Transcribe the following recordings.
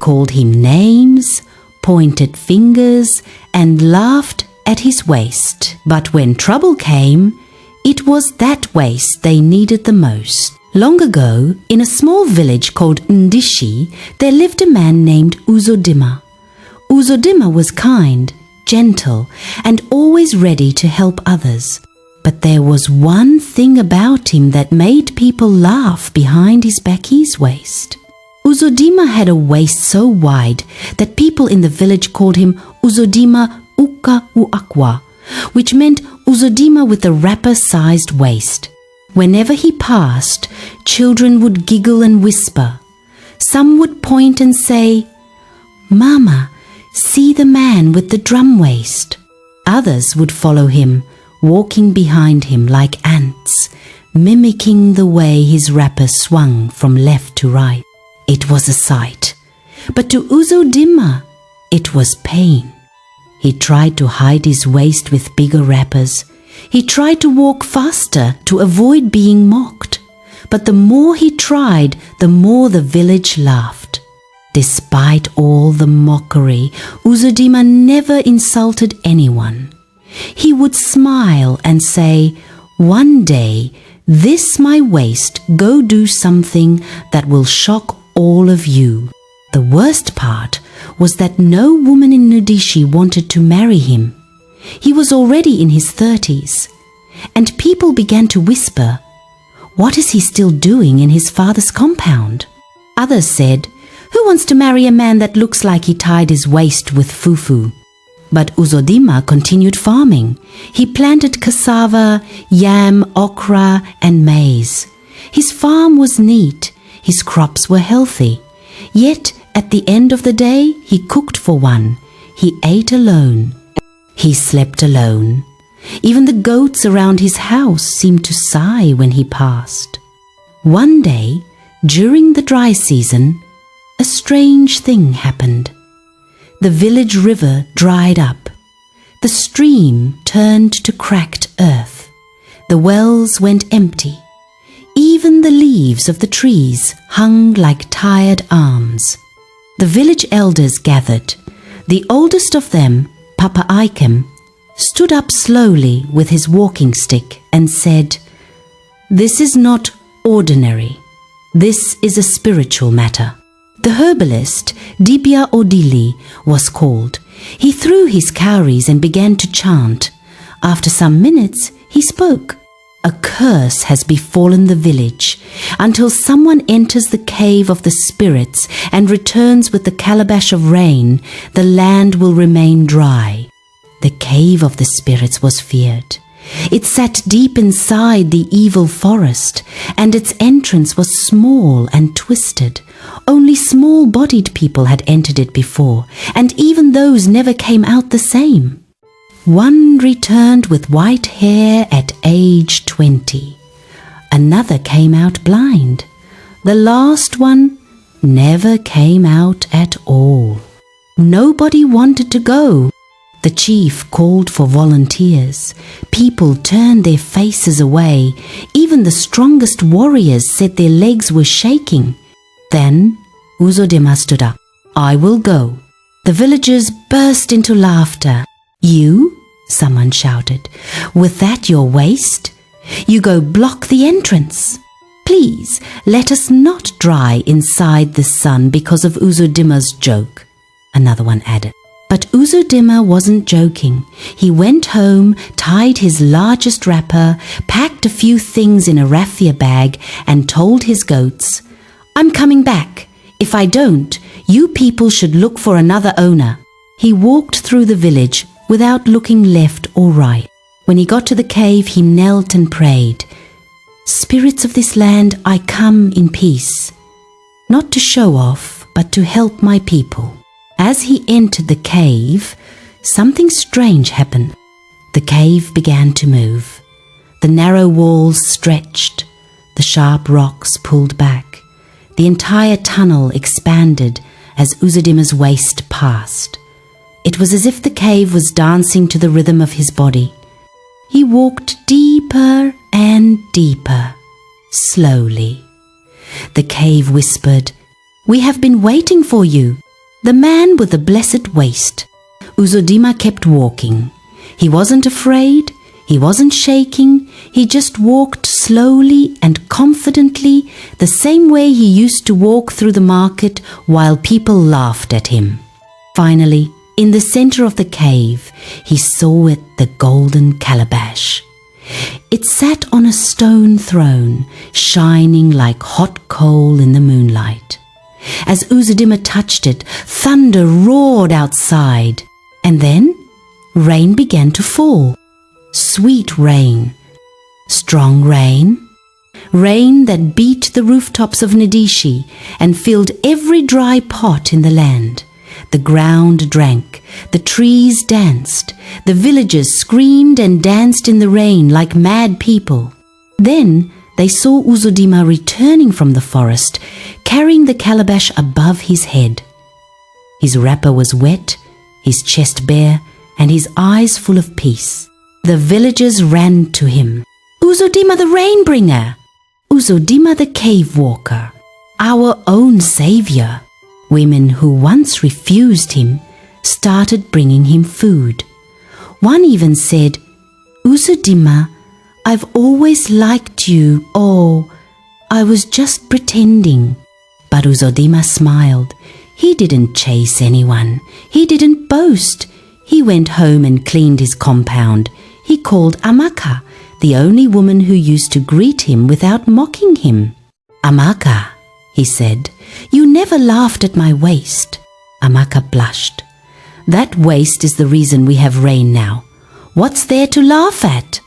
called him names, pointed fingers, and laughed at his waist. But when trouble came, it was that waist they needed the most. Long ago, in a small village called Ndishi, there lived a man named Uzodimma. Uzodimma was kind, gentle, and always ready to help others. But there was one thing about him that made people laugh behind his Becky's waist. Uzodimma had a waist so wide that people in the village called him Uzodimma Uka Uakwa, which meant Uzodimma with a wrapper-sized waist. Whenever he passed, children would giggle and whisper. Some would point and say, "Mama, see the man with the drum waist." Others would follow him, walking behind him like ants, mimicking the way his wrapper swung from left to right. It was a sight, but to Uzodimma, it was pain. He tried to hide his waist with bigger wrappers. He tried to walk faster to avoid being mocked. But the more he tried, the more the village laughed. Despite all the mockery, Uzodimma never insulted anyone. He would smile and say, "One day, this my waist go do something that will shock all of you." The worst part was that no woman in Nudishi wanted to marry him. He was already in his 30s, and people began to whisper, "What is he still doing in his father's compound?" Others said, "Who wants to marry a man that looks like he tied his waist with fufu?" But Uzodimma continued farming. He planted cassava, yam, okra, and maize. His farm was neat. His crops were healthy. Yet, at the end of the day, he cooked for one. He ate alone. He slept alone. Even the goats around his house seemed to sigh when he passed. One day, during the dry season, a strange thing happened. The village river dried up. The stream turned to cracked earth. The wells went empty. Even the leaves of the trees hung like tired arms. The village elders gathered. The oldest of them, Papa Ikem, stood up slowly with his walking stick and said, "This is not ordinary. This is a spiritual matter." The herbalist, Dibia Odili, was called. He threw his cowries and began to chant. After some minutes, he spoke. "A curse has befallen the village. Until someone enters the cave of the spirits and returns with the calabash of rain, the land will remain dry." The cave of the spirits was feared. It sat deep inside the evil forest, and its entrance was small and twisted. Only small-bodied people had entered it before, and even those never came out the same. One returned with white hair at age 20. Another came out blind. The last one never came out at all. Nobody wanted to go. The chief called for volunteers. People turned their faces away. Even the strongest warriors said their legs were shaking. Then Uzodimma stood up. "I will go." The villagers burst into laughter. "You?" someone shouted. "With that your waist? You go block the entrance. Please, let us not dry inside the sun because of Uzodimma's joke," another one added. But Uzodimma wasn't joking. He went home, tied his largest wrapper, packed a few things in a raffia bag, and told his goats, "I'm coming back. If I don't, you people should look for another owner." He walked through the village without looking left or right. When he got to the cave, he knelt and prayed, "Spirits of this land, I come in peace, not to show off, but to help my people." As he entered the cave, something strange happened. The cave began to move. The narrow walls stretched. The sharp rocks pulled back. The entire tunnel expanded as Uzodimma's waist passed. It was as if the cave was dancing to the rhythm of his body. He walked deeper and deeper, slowly. The cave whispered, "We have been waiting for you." The man with the blessed waist. Uzodimma kept walking. He wasn't afraid, he wasn't shaking, he just walked slowly and confidently, the same way he used to walk through the market while people laughed at him. Finally, in the center of the cave, he saw it, the golden calabash. It sat on a stone throne, shining like hot coal in the moonlight. As Uzodimma touched it, thunder roared outside, and then rain began to fall. Sweet rain, strong rain, rain that beat the rooftops of Nadishi and filled every dry pot in the land. The ground drank, the trees danced, the villagers screamed and danced in the rain like mad people. Then they saw Uzodimma returning from the forest, carrying the calabash above his head. His wrapper was wet, his chest bare, and his eyes full of peace. The villagers ran to him. Uzodimma the Rainbringer! Uzodimma the Cave Walker! Our own savior! Women who once refused him started bringing him food. One even said, Uzodimma, I've always liked you. Oh, I was just pretending. But Uzodimma smiled. He didn't chase anyone. He didn't boast. He went home and cleaned his compound. He called Amaka, the only woman who used to greet him without mocking him. Amaka, he said, you never laughed at my waist. Amaka blushed. That waist is the reason we have rain now. What's there to laugh at?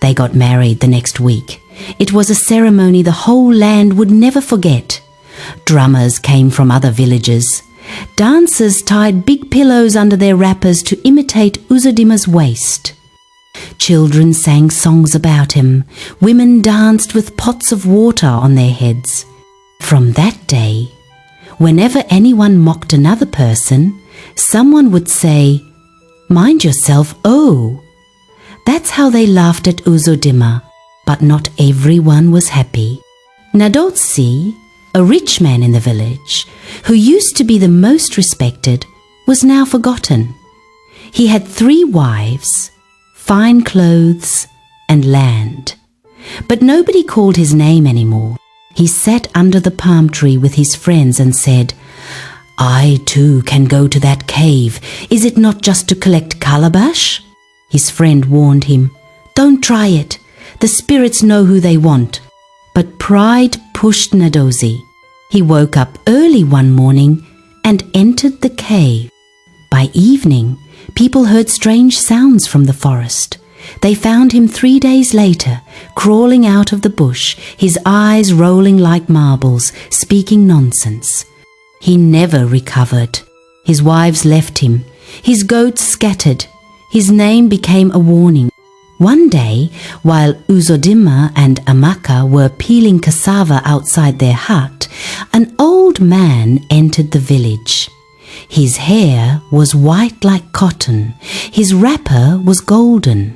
They got married the next week. It was a ceremony the whole land would never forget. Drummers came from other villages. Dancers tied big pillows under their wrappers to imitate Uzodimma's waist. Children sang songs about him. Women danced with pots of water on their heads. From that day, whenever anyone mocked another person, someone would say, "Mind yourself, oh!" That's how they laughed at Uzodimma, but not everyone was happy. Nadotsi, a rich man in the village, who used to be the most respected, was now forgotten. He had 3 wives, fine clothes, and land. But nobody called his name anymore. He sat under the palm tree with his friends and said, "I too can go to that cave. Is it not just to collect calabash?" His friend warned him, "Don't try it. The spirits know who they want." But pride pushed Nadozi. He woke up early one morning and entered the cave. By evening, people heard strange sounds from the forest. They found him 3 days later, crawling out of the bush, his eyes rolling like marbles, speaking nonsense. He never recovered. His wives left him. His goats scattered. His name became a warning. One day, while Uzodimma and Amaka were peeling cassava outside their hut, an old man entered the village. His hair was white like cotton. His wrapper was golden.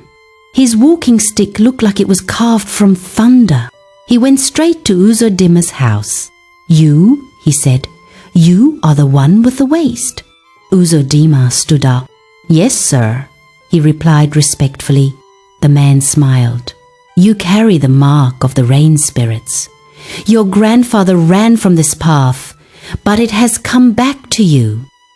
His walking stick looked like it was carved from thunder. He went straight to Uzodimma's house. "You," he said, "you are the one with the waist." Uzodimma stood up. "Yes, sir," he replied respectfully. The man smiled. "You carry the mark of the rain spirits. Your grandfather ran from this path, but it has come back to you."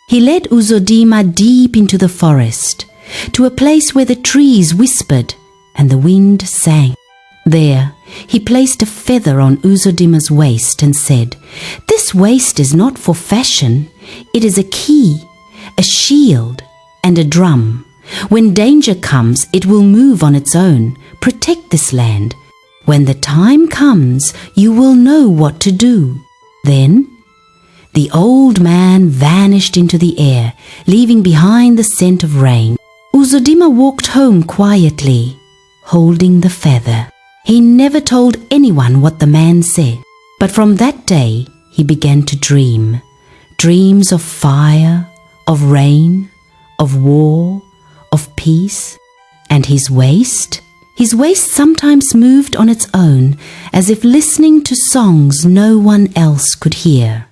He led Uzodimma deep into the forest, to a place where the trees whispered and the wind sang. There, he placed a feather on Uzodimma's waist and said, "This waist is not for fashion. It is a key, a shield, and a drum. When danger comes, it will move on its own. Protect this land. When the time comes, you will know what to do." Then, the old man vanished into the air, leaving behind the scent of rain. Uzodimma walked home quietly, holding the feather. He never told anyone what the man said, but from that day he began to dream. Dreams of fire, of rain, of war, of peace. And his waist sometimes moved on its own, as if listening to songs no one else could hear.